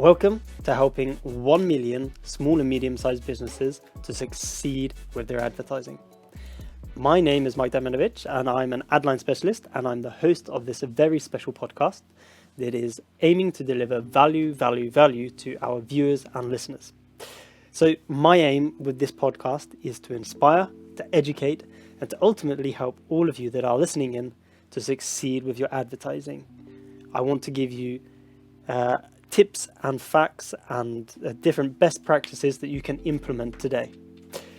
Welcome to helping 1 million small and medium-sized businesses to succeed with their advertising. My name is Mike Demanovic and I'm an ad line specialist, and I'm the host of this very special podcast that is aiming to deliver value to our viewers and listeners. So my aim with this podcast is to inspire, to educate, and to ultimately help all of you that are listening in to succeed with your advertising. I want to give you tips and facts and different best practices that you can implement today.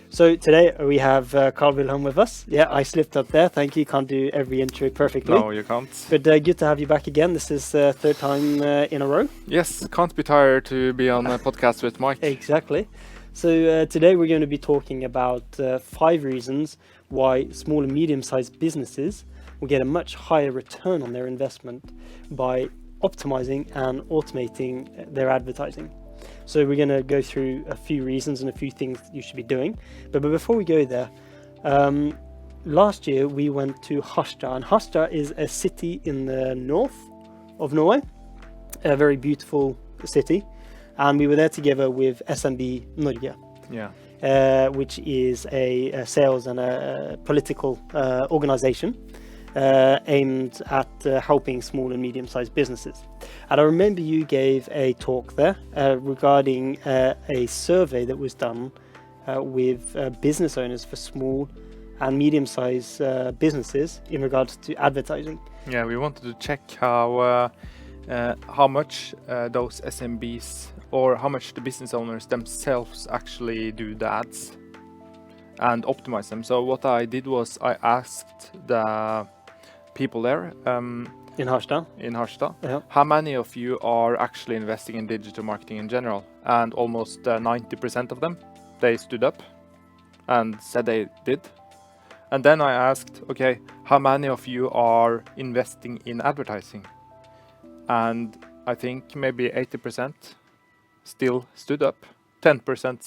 So today we have Carl Wilhelm with us. Yeah, I slipped up there. Thank you. Can't do every intro perfectly. No, you can't. But good to have you back again. This is third time in a row. Yes, can't be tired to be on a podcast with Mike. Exactly. So today we're going to be talking about 5 reasons why small and medium-sized businesses will get a much higher return on their investment by optimizing and automating their advertising. So we're going to go through a few reasons and a few things that you should be doing. But before we go there, last year we went to Harstad, and Harstad is a city in the north of Norway, a very beautiful city, and we were there together with SMB Norge. Yeah. Which is a sales and a political organization aimed at helping small and medium-sized businesses. And I remember you gave a talk there regarding a survey that was done with business owners for small and medium-sized businesses in regards to advertising. Yeah, we wanted to check how much those SMBs or how much the business owners themselves actually do the ads and optimize them. So what I did was I asked the people there In Harstad? Yeah. How many of you are actually investing in digital marketing in general? And almost 90% of them, they stood up and said they did. And then I asked, okay, how many of you are investing in advertising? And I think maybe 80% still stood up, 10%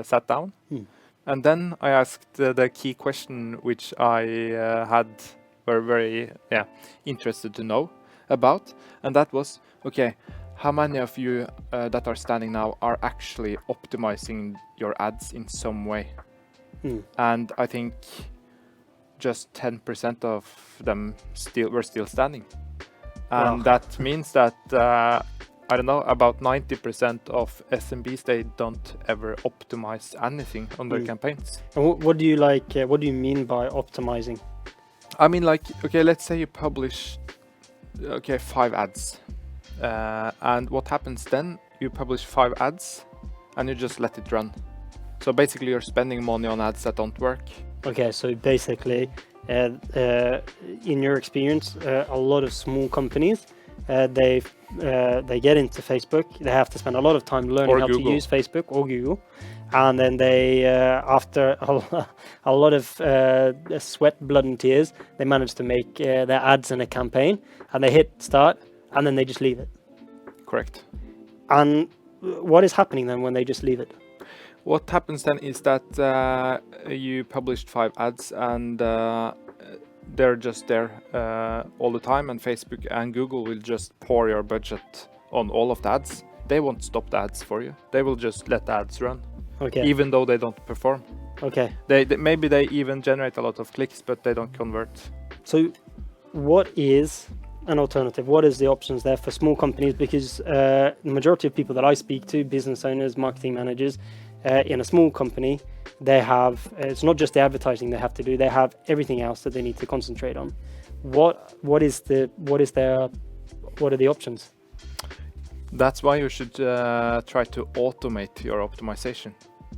sat down. And then I asked the key question, which I were very interested to know about, and that was, okay, how many of you that are standing now are actually optimizing your ads in some way? And I think just 10% of them were still standing. And that means that I don't know, about 90% of SMBs, they don't ever optimize anything on their campaigns. And what do you like? What do you mean by optimizing? I mean, like, okay, let's say you publish 5 ads, and what happens then? You publish 5 ads and you just let it run. So basically you're spending money on ads that don't work. Okay, so basically in your experience, a lot of small companies, they get into Facebook, they have to spend a lot of time learning how to use Facebook or Google, and then they after a lot of sweat, blood and tears, they manage to make their ads in a campaign, and they hit start and then they just leave it. Correct. And what is happening then when they just leave it? What happens then is that you published 5 ads and they're just there all the time, and Facebook and Google will just pour your budget on all of the ads. They won't stop the ads for you. They will just let the ads run. Okay. Even though they don't perform. Okay. Maybe they even generate a lot of clicks, but they don't convert. So what is an alternative? What is the options there for small companies? Because the majority of people that I speak to, business owners, marketing managers, in a small company, they have, it's not just the advertising they have to do, they have everything else that they need to concentrate on. What are the options? That's why you should try to automate your optimization,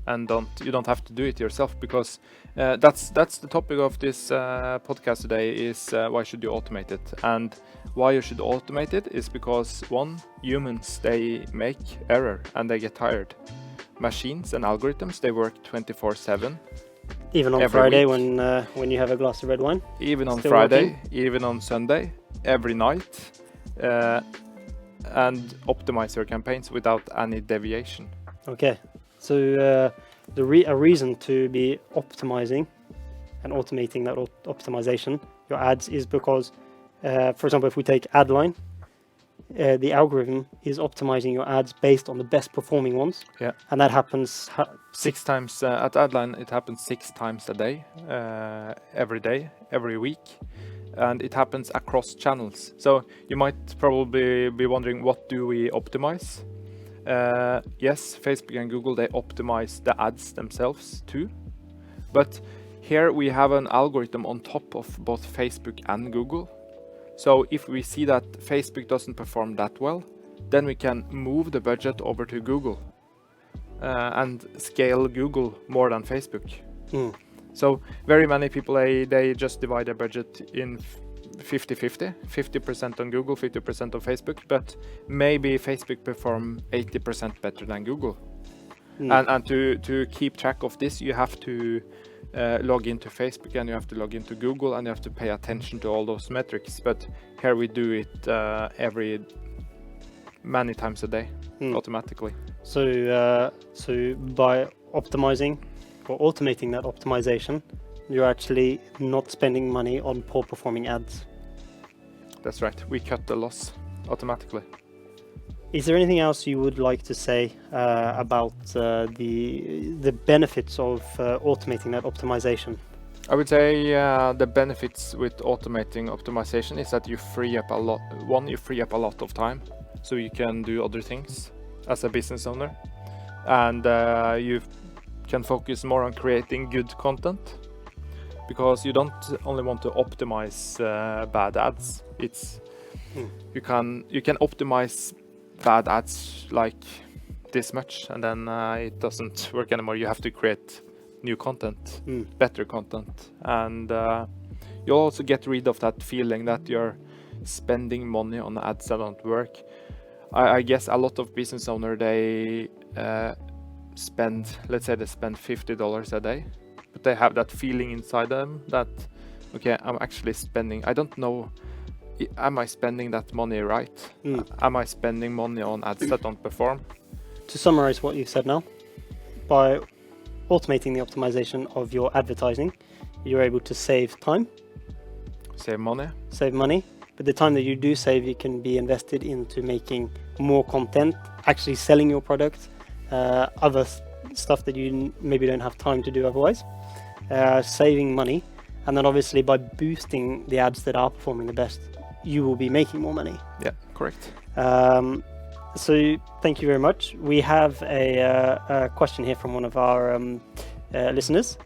and you don't have to do it yourself, because that's the topic of this podcast today is why should you automate it? And why you should automate it is because, one, humans, they make error and they get tired. Machines and algorithms, they work 24/7. Even on Friday when you have a glass of red wine? Even on Friday, even on Sunday, every night. And optimize your campaigns without any deviation. Okay, so a reason to be optimizing and automating that optimization, your ads, is because, for example, if we take AdLine, the algorithm is optimizing your ads based on the best performing ones. Yeah. And that happens 6 times at Adline. It happens 6 times a day, every day, every week, and it happens across channels. So you might probably be wondering, what do we optimize? Yes, Facebook and Google, they optimize the ads themselves too, but here we have an algorithm on top of both Facebook and Google. So if we see that Facebook doesn't perform that well, then we can move the budget over to Google and scale Google more than Facebook. So very many people, they just divide their budget in 50-50, 50% on Google, 50% on Facebook, but maybe Facebook perform 80% better than Google. And to keep track of this, you have to log into Facebook and you have to log into Google and you have to pay attention to all those metrics. But here we do it many times a day, automatically. So by optimizing or automating that optimization, you're actually not spending money on poor performing ads. That's right. We cut the loss automatically. Is there anything else you would like to say about the benefits of automating that optimization? I would say the benefits with automating optimization is that you free up a lot. One, you free up a lot of time, so you can do other things as a business owner, and you can focus more on creating good content, because you don't only want to optimize bad ads. It's you can optimize bad ads like this much, and then it doesn't work anymore. You have to create new content, better content, and you'll also get rid of that feeling that you're spending money on ads that don't work. I guess a lot of business owners, they spend, let's say they spend $50 a day, but they have that feeling inside them that, okay, I'm actually spending, I don't know, am I spending that money right? Am I spending money on ads that don't perform? To summarize what you've said now, by automating the optimization of your advertising, you're able to save time, Save money. but the time that you do save, you can be invested into making more content, actually selling your product, other stuff that you maybe don't have time to do otherwise, saving money, and then obviously by boosting the ads that are performing the best, you will be making more money. Yeah, correct. So thank you very much. We have a question here from one of our listeners,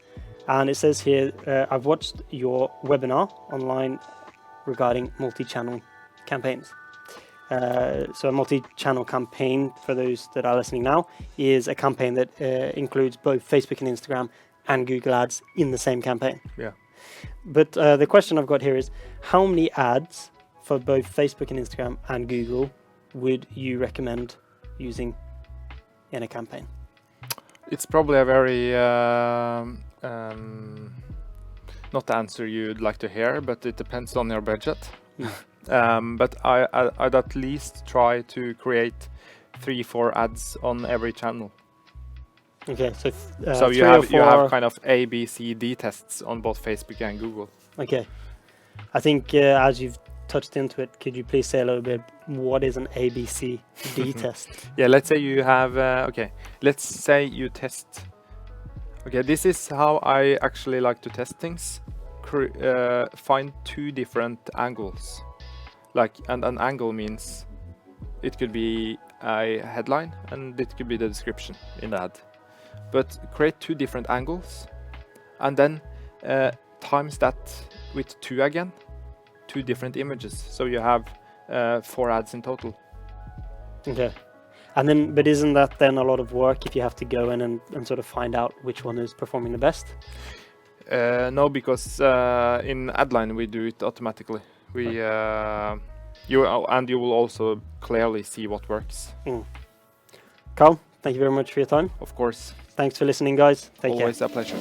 and it says here, I've watched your webinar online regarding multi-channel campaigns. So a multi-channel campaign, for those that are listening now, is a campaign that includes both Facebook and Instagram and Google ads in the same campaign. Yeah. But the question I've got here is, how many ads for both Facebook and Instagram and Google would you recommend using in a campaign? It's probably a very not the answer you'd like to hear, but it depends on your budget. But I'd at least try to create 3-4 ads on every channel. Okay, so So you have kind of A, B, C, D tests on both Facebook and Google. Okay, I think as you've touched into it, could you please say a little bit, what is an A, B, C, D test? Yeah, let's say you have let's say you test. Okay, this is how I actually like to test things. Find 2 different angles. And an angle means it could be a headline and it could be the description in the ad. But create 2 different angles and then times that with 2 again, 2 different images. So you have 4 ads in total. Okay. And then, but isn't that then a lot of work if you have to go in and sort of find out which one is performing the best? No, because in Adline we do it automatically. You will also clearly see what works. Carl, thank you very much for your time. Of course. Thanks for listening, guys. Take care. Always a pleasure.